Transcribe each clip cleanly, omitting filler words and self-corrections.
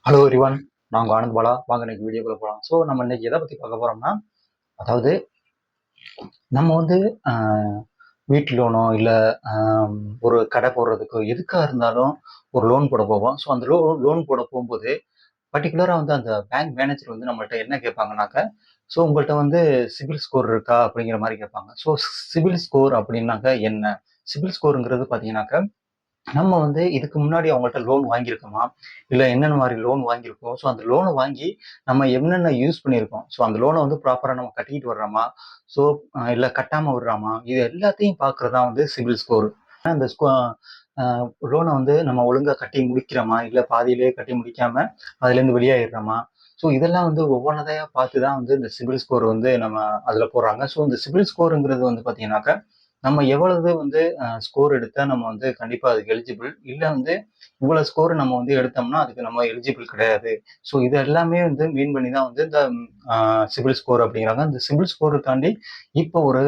Hello everyone. நான் உங்க ஆனந்த் பாலா. வாங்க இன்னைக்கு வீடியோக்குள்ள போகலாம். நம்ம இன்னைக்கு எதை பத்தி பார்க்க போறோம்னா, அதாவது நம்ம வந்து வீட்டு லோனோ இல்ல அ ஒரு கடை போடுறதுக்கோ எதுக்கா இருந்தாலும் ஒரு லோன் போட போவோம். அந்த லோன் போட போம்போது பர்ட்டிகுலரா வந்து அந்த பேங்க் மேனேஜர் வந்து நம்மள்ட்ட என்ன கேட்பாங்கனாக்க, உங்கள்ட்ட வந்து சிபில் ஸ்கோர் இருக்கா? அப்படிங்கிற மாரி கேட்பாங்க. சிபில் ஸ்கோர் அப்படின்னாக்க என்ன? சிபில் ஸ்கோர்ங்கிறது பார்த்தீங்கன்னாக்க நம்ம வந்து இதுக்கு முன்னாடி அவங்கள்ட்ட லோன் வாங்கியிருக்கோமா? இல்ல என்னென்ன மாரி லோன் வாங்கியிருக்கோம்? அந்த லோன வாங்கி நம்ம என்னென்ன யூஸ் பண்ணியிருக்கோம்? அந்த லோன வந்து ப்ராப்பரா நம்ம கட்டிட்டு வர்றோமா? ஸோ இல்ல கட்டாம விடுறோமா? இது எல்லாத்தையும் பார்க்கிறது தான் வந்து சிபில் ஸ்கோர். அந்த அ லோன வந்து நம்ம ஒழுங்கா கட்டி முடிக்கிறோமா? இல்ல பாதியிலேயே கட்டி முடிக்காம அதுலேருந்து வெளியாயிடுறோமா? இதெல்லாம் வந்து ஒவ்வொன்னதையா பார்த்து தான் வந்து இந்த சிபில் ஸ்கோர் வந்து நம்ம அதுல போடுறாங்க. இந்த சிபில் ஸ்கோர்ங்கிறது வந்து பார்த்தீங்கன்னாக்க, நம்ம எவ்வளவு வந்து ஸ்கோர் எடுத்தா நம்ம வந்து கண்டிப்பா அதுக்கு எலிஜிபிள். இல்ல வந்து இவ்வளவு ஸ்கோர் நம்ம வந்து எடுத்தோம்னா அதுக்கு நம்ம எலிஜிபிள் கிடையாது. இது எல்லாமே வந்து மீன் பண்ணி தான் வந்து இந்த சிபில் ஸ்கோர் அப்படிங்கிறாங்க. இந்த சிபில் ஸ்கோரை தாண்டி இப்போ ஒரு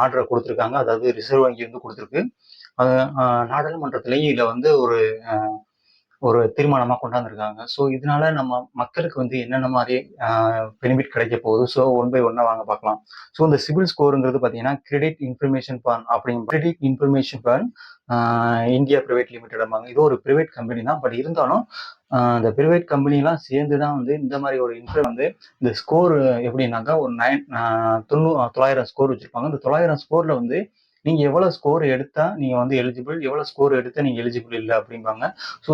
ஆர்டரை கொடுத்துருக்காங்க. அதாவது ரிசர்வ் வங்கி வந்து கொடுத்துருக்கு. அது நாடாளுமன்றத்திலேயும் இத வந்து ஒரு ஒரு தீர்மானமா கொண்டாந்துருக்காங்க. இதனால நம்ம மக்களுக்கு வந்து என்னென்ன மாரி அ பெனிஃபிட் கிடைக்க போகுது. ஒன் பை ஒன்னா வாங்க பார்க்கலாம். இந்த சிபில் ஸ்கோர்ங்கிறது பார்த்தீங்கன்னா, credit information fund India private லிமிடெட்ம்பாங்க. இது ஒரு பிரைவேட் கம்பெனி தான். பட் இருந்தாலும் இந்த பிரைவேட் கம்பெனிலாம் சேர்ந்து தான் வந்து இந்த மாரி ஒரு வந்து இந்த ஸ்கோர் எப்படின்னாக்கா ஒரு 900 ஸ்கோர் வச்சிருப்பாங்க. இந்த 900 ஸ்கோர்ல வந்து நீங்க எவ்வளவு ஸ்கோர் எடுத்தா நீங்க வந்து எலிஜிபிள், எவ்வளவு ஸ்கோர் எடுத்தா நீங்க எலிஜிபிள் இல்ல அப்படிம்பாங்க.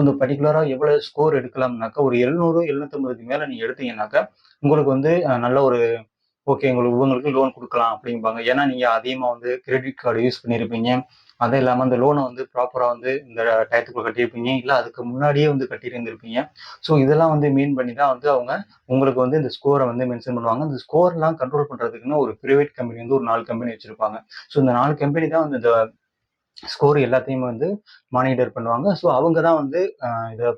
இந்த பர்ட்டிகுலரா எவ்வளவு ஸ்கோர் எடுக்கலாம்னாக்கா, ஒரு 700, 750க்கு மேல நீங்க எடுத்தீங்கன்னாக்கா, உங்களுக்கு வந்து நல்ல ஒரு ஓகே இவங்களுக்கு லோன் குடுக்கலாம் அப்படிம்பாங்க. ஏன்னா, நீங்க அதிகமா வந்து கிரெடிட் கார்டு யூஸ் பண்ணியிருப்பீங்க. அது இல்லாம அந்த லோன வந்து ப்ராப்பரா வந்து இந்த டயத்துக்குள்ள கட்டியிருப்பீங்க. இல்ல அதுக்கு முன்னாடியே வந்து கட்டியிருந்திருப்பீங்க. இதெல்லாம் வந்து மீன் பண்ணி தான் வந்து அவங்க உங்களுக்கு வந்து இந்த ஸ்கோர வந்து மென்ஷன் பண்ணுவாங்க. இந்த ஸ்கோர்லாம் கண்ட்ரோல் பண்றதுக்குன்னு ஒரு பிரைவேட் கம்பெனி வந்து ஒரு 4 கம்பெனி வச்சிருப்பாங்க. இந்த 4 கம்பெனி தான் வந்து இந்த ஸ்கோர் எல்லாத்தையுமே வந்து மானிட்டர் பண்ணுவாங்க. அவங்க தான் வந்து இத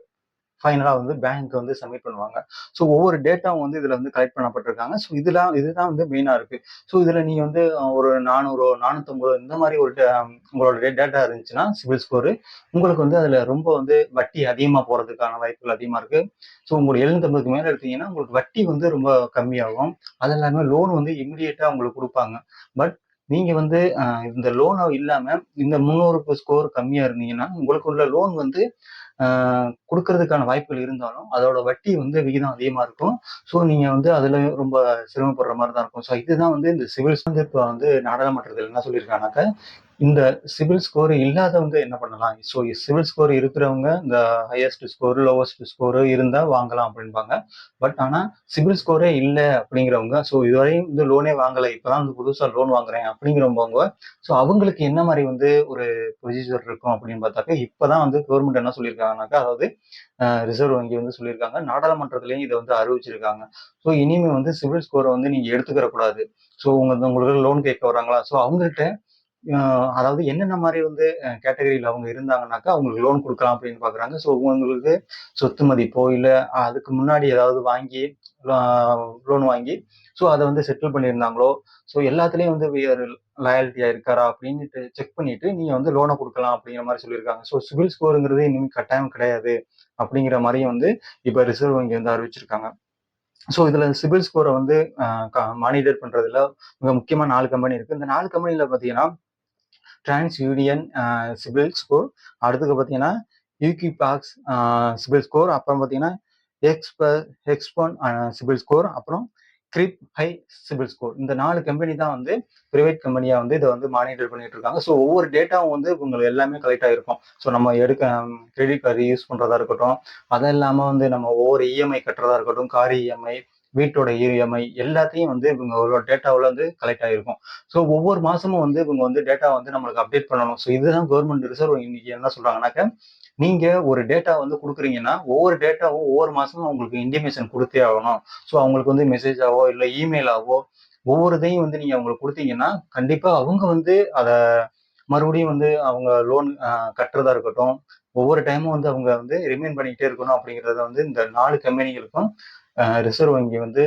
ஃபைனலா வந்து பேங்க் வந்து சப்மிட் பண்ணுவாங்க. ஒவ்வொரு டேட்டாவும் வந்து இதுல வந்து கலெக்ட் பண்ணப்பட்டிருக்காங்க. இதுதான் வந்து மெயினா இருக்கு. இதுல நீங்க வந்து ஒரு 400 450 இந்த மாரி ஒரு உங்களோட டேட்டா இருந்துச்சுன்னா சிபில் ஸ்கோர் உங்களுக்கு வந்து அதுல ரொம்ப வந்து வட்டி அதிகமா போறதுக்கான வாய்ப்புகள் அதிகமா இருக்கு. உங்களுக்கு 750க்கு மேல எடுத்தீங்கன்னா உங்களுக்கு வட்டி வந்து ரொம்ப கம்மியாகும். அது இல்லாம லோன் வந்து இமிடியேட்டா உங்களுக்கு குடுப்பாங்க. பட் நீங்க வந்து இந்த லோன் இல்லாம இந்த 300க்கு ஸ்கோர் கம்மியா இருந்தீங்கன்னா உங்களுக்கு உள்ள லோன் வந்து குடுக்கறதுக்கான வாய்ப்புகள் இருந்தாலும், அதோட வட்டி வந்து விகிதம் அதிகமா இருக்கும். நீங்க வந்து அதுல ரொம்ப சிரமப்படுற மாரி தான் இருக்கும். இதுதான் வந்து இந்த சிவில்ஸ் வந்து இப்ப வந்து நாடாளுமன்றத்துல என்ன சொல்லியிருக்காங்கனாக்க, இந்த சிபில் ஸ்கோர் இல்லாதவங்க என்ன பண்ணலாம்? சிபில் ஸ்கோர் இருக்கிறவங்க இந்த ஹையஸ்ட் ஸ்கோர், லோவஸ்ட் ஸ்கோர் இருந்தா வாங்கலாம் அப்படின்பாங்க. பட் ஆனா சிபில் ஸ்கோரே இல்ல அப்படிங்கிறவங்க, இதுவரையும் வந்து லோனே வாங்கல. இப்பதான் வந்து புதுசா லோன் வாங்குறேன் அப்படிங்கிறவங்க, அவங்களுக்கு என்ன மாரி வந்து ஒரு ப்ரொசீஜர் இருக்கும் அப்படின்னு பார்த்தாக்க, இப்பதான் வந்து கவர்மெண்ட் என்ன சொல்லியிருக்காங்கனாக்கா, அதாவது ரிசர்வ் வங்கி வந்து சொல்லியிருக்காங்க. நாடாளுமன்றத்திலயும் இத வந்து அறிவிச்சிருக்காங்க. இனிமே வந்து சிபில் ஸ்கோர வந்து நீங்க எடுத்துக்கிற கூடாது. உங்களுக்கு லோன் கேட்க வராங்களா? அவங்கள்ட்ட அதாவது என்னென்ன மாரி வந்து கேட்டகரியில அவங்க இருந்தாங்கனாக்கா, அவங்களுக்கு லோன் குடுக்கலாம் அப்படின்னு பார்க்குறாங்க. உங்களுக்கு சொத்து மதிப்போ, இல்ல அதுக்கு முன்னாடி ஏதாவது வாங்கி அ லோன் வாங்கி, அத வந்து செட்டில் பண்ணியிருந்தாங்களோ, எல்லாத்துலயும் வந்து லாயல்டியா இருக்காரா அப்படின்னுட்டு செக் பண்ணிட்டு, நீங்க வந்து லோன குடுக்கலாம் அப்படிங்கிற மாரி சொல்லியிருக்காங்க. சிபில் ஸ்கோர்ங்கிறது இனிமே கட்டாயம் கிடையாது. அப்படிங்கிற மாரியும் வந்து இப்ப ரிசர்வ் வங்கி வந்து அறிவிச்சிருக்காங்க. இதுல சிபில் ஸ்கோர வந்து அ க மானிட்டர் பண்றதுல மிக முக்கியமா 4 கம்பெனி இருக்கு. இந்த 4 கம்பெனில பார்த்தீங்கன்னா, டிரான்ஸ் யூனியன் சிபில் ஸ்கோர், அடுத்தது பார்த்தீங்கன்னா, ஈக்விபாக்ஸ் சிபில் ஸ்கோர், அப்புறம் பார்த்தீங்கன்னா, எக்ஸ்ப எக்ஸ்பர்ட் சிபில் ஸ்கோர், அப்புறம் கிரிப் ஹை சிபில் ஸ்கோர். இந்த 4 கம்பெனி தான் வந்து பிரைவேட் கம்பெனியா வந்து இத வந்து மானிட்டர் பண்ணிட்டு இருக்காங்க. ஒவ்வொரு டேட்டாவும் வந்து உங்களுக்கு எல்லாமே கலெக்ட் ஆயிருக்கும். நம்ம எடுக்க கிரெடிட் கார்டு யூஸ் பண்றதா இருக்கட்டும், அது இல்லாம வந்து நம்ம ஒவ்வொரு இஎம்ஐ கட்டுறதா இருக்கட்டும், கார் இஎம்ஐ, வீட்டோட இஎம்ஐ எல்லாத்தையும் வந்து இவங்க ஒரு டேட்டாவுல வந்து கலெக்ட் ஆயிருக்கும். ஒவ்வொரு மாசமும் வந்து இவங்க வந்து டேட்டா வந்து நம்மளுக்கு அப்டேட் பண்ணணும். இதுதான் கவர்மெண்ட் ரிசர்வ் இன்னைக்கு என்ன சொல்றாங்கன்னாக்க, நீங்க ஒரு டேட்டா வந்து குடுக்குறீங்கன்னா, ஒவ்வொரு டேட்டாவும் ஒவ்வொரு மாசமும் உங்களுக்கு இன்டிமேஷன் குடுத்தே ஆகணும். அவங்களுக்கு வந்து மெசேஜாவோ, இல்ல இமெயிலாவோ ஒவ்வொரு இதையும் வந்து நீங்க அவங்களுக்கு குடுத்தீங்கன்னா, கண்டிப்பா அவங்க வந்து அத மறுபடியும் வந்து அவங்க லோன் கட்டுறதா இருக்கட்டும், ஒவ்வொரு டைமும் வந்து அவங்க வந்து ரிமைண்ட் பண்ணிக்கிட்டே இருக்கணும் அப்படிங்கிறத வந்து இந்த 4 கம்பெனிகளுக்கும் ரிசர்வ் வங்கி வந்து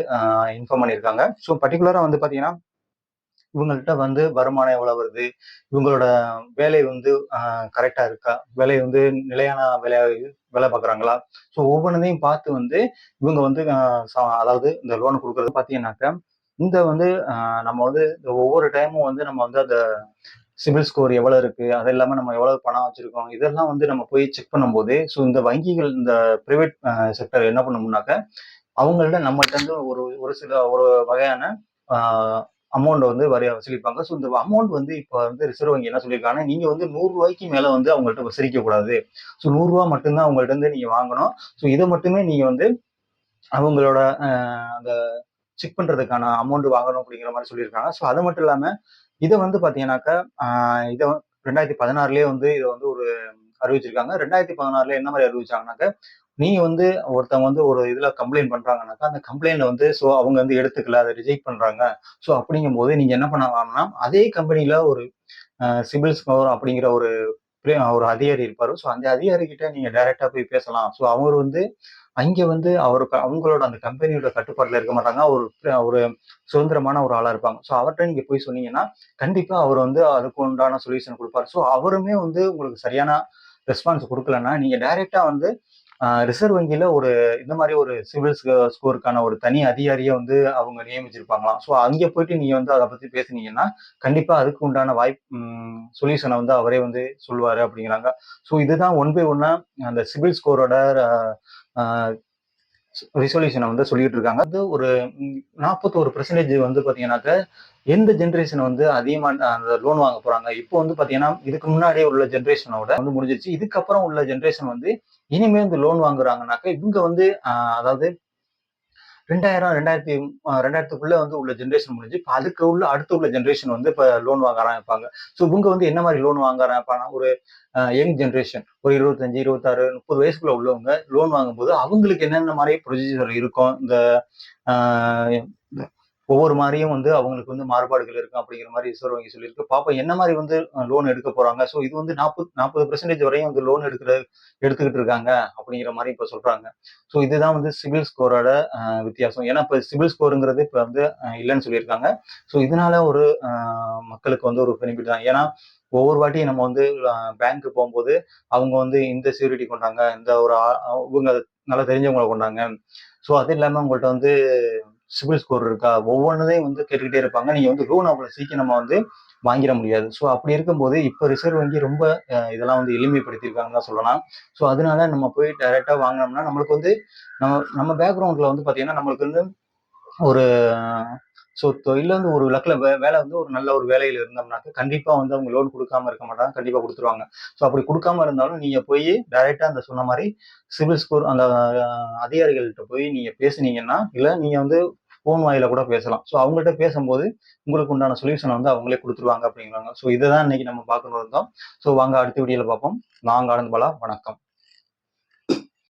இன்ஃபார்ம் பண்ணியிருக்காங்க. பர்ட்டிகுலரா வந்து பார்த்தீங்கன்னா, இவங்கள்ட்ட வந்து வருமானம் எவ்வளவு வருது, இவங்களோட வேலை வந்து கரெக்டா இருக்கா, வேலை வந்து நிலையான வேலை பார்க்குறாங்களா, ஸோ ஒவ்வொன்றையும் பார்த்து வந்து இவங்க வந்து அதாவது இந்த லோன் கொடுக்கறது பார்த்தீங்கன்னாக்கா, இந்த வந்து நம்ம வந்து ஒவ்வொரு டைமும் வந்து நம்ம வந்து அந்த சிபில் ஸ்கோர் எவ்வளவு இருக்கு, அது இல்லாம நம்ம எவ்வளவு பணம் வச்சிருக்கோம், இதெல்லாம் வந்து நம்ம போய் செக் பண்ணும்போது, ஸோ இந்த வங்கிகள் இந்த பிரைவேட் செக்டர் என்ன பண்ணும்னாக்க, அவங்கள்ட்ட நம்மள்ட்ட இருந்து ஒரு ஒரு சில ஒரு வகையான அமௌண்ட் வந்து வசூலிப்பாங்க. ஸோ இந்த அமௌண்ட் வந்து இப்போ வந்து ரிசர்வ் வங்கி என்ன சொல்லியிருக்காங்கன்னா, நீங்க வந்து ரூ. 100க்கு மேல வந்து அவங்கள்ட்ட வசூலிக்க கூடாது. ஸோ ரூ. 100 மட்டும் தான் அவங்கள்ட்ட இருந்து நீங்க வாங்கணும். ஸோ இதை மட்டுமே நீங்க வந்து அவங்களோட அந்த செக் பண்றதுக்கான அமௌண்ட் வாங்கணும் அப்படிங்கிற மாதிரி சொல்லியிருக்காங்க. ஸோ அது மட்டும் இல்லாம இதை வந்து பாத்தீங்கன்னாக்கா இதை 2016லயே வந்து இதை வந்து ஒரு அறிவிச்சிருக்காங்க. 2016ல என்ன மாதிரி அறிவிச்சாங்கன்னாக்க, நீங்க வந்து ஒருத்தவங்க வந்து ஒரு இதுல கம்ப்ளைண்ட் பண்றாங்கன்னாக்கா, அந்த கம்ப்ளைண்ட்ல வந்து சோ அவங்க வந்து எடுத்துக்கல, அதை ரிஜெக்ட் பண்றாங்க. சோ அப்படிங்கும்போது நீங்க என்ன பண்ணலாம்னா, அதே கம்பெனில ஒரு சிபில் ஸ்கோர் அப்படிங்கிற ஒரு அதிகாரி இருப்பாரு. ஸோ அந்த அதிகாரி கிட்ட நீங்க டைரக்டா போய் பேசலாம். ஸோ அவர் வந்து அங்க வந்து அவருக்கு அவங்களோட அந்த கம்பெனியோட கட்டுப்பாட்டுல இருக்க மாட்டாங்க. ஒரு சுதந்திரமான ஒரு ஆளா இருப்பாங்க. ஸோ அவர்ட்ட நீங்க போய் சொன்னீங்கன்னா, கண்டிப்பா அவர் வந்து அதுக்கு உண்டான சொல்யூஷன் குடுப்பாரு. ஸோ அவருமே வந்து உங்களுக்கு சரியான ரெஸ்பான்ஸ் குடுக்கலன்னா, நீங்க டைரக்ட்டா வந்து ரிசர்வ் வங்கியில இந்த மாரி ஒரு சிவில் ஸ்கோருக்கான ஒரு தனி அதிகாரிய வந்து அவங்க நியமிச்சிருப்பாங்களாம். ஸோ அங்க போயிட்டு நீங்க வந்து அத பத்தி பேசுனீங்கன்னா, கண்டிப்பா அதுக்கு உண்டான சொல்யூஷன வந்து அவரே வந்து சொல்லுவாரு அப்படிங்கிறாங்க. ஸோ இதுதான் ஒன் பை ஒன்னா அந்த சிவில் ஸ்கோரோட அ ரிசொல்யூஷன வந்து சொல்லிட்டு இருக்காங்க. அது ஒரு 41% வந்து பாத்தீங்கன்னாக்க, எந்த ஜெனரேஷன் வந்து அதிகமா அந்த லோன் வாங்க போறாங்க. இப்போ வந்து பாத்தீங்கன்னா, இதுக்கு முன்னாடியே உள்ள ஜெனரேஷனோட வந்து முடிஞ்சிருச்சு. இதுக்கப்புறம் உள்ள ஜெனரேஷன் வந்து இனிமே இந்த லோன் வாங்குறாங்கன்னாக்க, இவங்க வந்து அதாவது 2000 2000க்குள்ள வந்து உள்ள ஜெனரேஷன் முடிஞ்சு, இப்ப அதுக்கு உள்ள அடுத்து உள்ள ஜெனரேஷன் வந்து இப்ப லோன் வாங்க ஆரம்பிப்பாங்க. ஸோ இவங்க வந்து என்ன மாரி லோன் வாங்க ஆரம்பிப்பாங்கன்னா, ஒரு யங் ஜெனரேஷன் ஒரு 25, 26, 30 வயசுக்குள்ள உள்ளவங்க லோன் வாங்கும்போது, அவங்களுக்கு என்னென்ன மாரி ப்ரொசீஜர் இருக்கும். இந்த ஆ ஒவ்வொரு மாரியும் வந்து அவங்களுக்கு வந்து மாறுபாடுகள் இருக்கும் அப்படிங்கிற மாரி ரிசர்வ் வங்கி சொல்லியிருக்கு. பாப்போம் என்ன மாரி வந்து லோன் எடுக்க போறாங்க. ஸோ இது வந்து 40% வரையும் வந்து லோன் எடுத்துக்கிட்டு இருக்காங்க அப்படிங்கிற மாரி இப்ப சொல்றாங்க. ஸோ இதுதான் வந்து சிபில் ஸ்கோரோட வித்தியாசம். ஏன்னா இப்ப சிபில் ஸ்கோர்ங்கிறது இப்ப வந்து இல்லன்னு சொல்லியிருக்காங்க. ஸோ இதனால ஒரு மக்களுக்கு வந்து ஒரு பெனிஃபிட் தான். ஏன்னா ஒவ்வொரு வாட்டியும் நம்ம வந்து பேங்க் போம்போது, அவங்க வந்து இந்த சிக்யூரிட்டி கொண்டாங்க, இந்த ஒரு இவங்க நல்லா தெரிஞ்சவங்கள கொண்டாங்க. ஸோ அது இல்லாம உங்கள்ட்ட வந்து சிபில் ஸ்கோர் இருக்கா? ஒவ்வொன்னையும் வந்து கேட்டுக்கிட்டே இருப்பாங்க. நீங்க வந்து லோன் அவ்வளவு சீக்கிரமா வந்து வாங்கிட முடியாது. ஸோ அப்படி இருக்கும்போது, இப்ப ரிசர்வ் வங்கி ரொம்ப இதெல்லாம் வந்து எளிமைப்படுத்தியிருக்காங்கன்னு தான் சொல்லலாம். ஸோ அதனால நம்ம போய் டைரக்ட்டா வாங்குனோம்னா, நம்மளுக்கு வந்து நம்ம நம்ம பேக்கிரவுண்ட்ல வந்து பாத்தீங்கன்னா, நம்மளுக்கு வந்து ஒரு தொழில்ல வந்து ஒரு லக்குல வேலை வந்து ஒரு நல்ல ஒரு வேலையில இருந்தோம்னாக்க, கண்டிப்பா வந்து அவங்க லோன் குடுக்காம இருக்க மாட்டாங்க. கண்டிப்பா குடுத்துருவாங்க. ஸோ அப்படி குடுக்காம இருந்தாலும், நீங்க போயி டைரக்ட்டா அந்த சொன்ன மாரி சிபில் ஸ்கோர் அந்த அதிகாரிகள்ட்ட போய் நீங்க பேசுனீங்கன்னா, இல்ல நீங்க வந்து ஃபோன் வாயிலா கூட பேசலாம். ஸோ அவங்கள்ட்ட பேசும்போது, உங்களுக்கு உண்டான சொல்யூஷன வந்து அவங்களே குடுத்துருவாங்க அப்படிங்கிறாங்க. ஸோ இததான் இன்னைக்கு நம்ம பார்க்கணும்னு இருந்தோம். ஸோ வாங்க அடுத்த வீடியோல பார்ப்போம். நான் உங்க ஆனந்த் பாலா. வணக்கம்.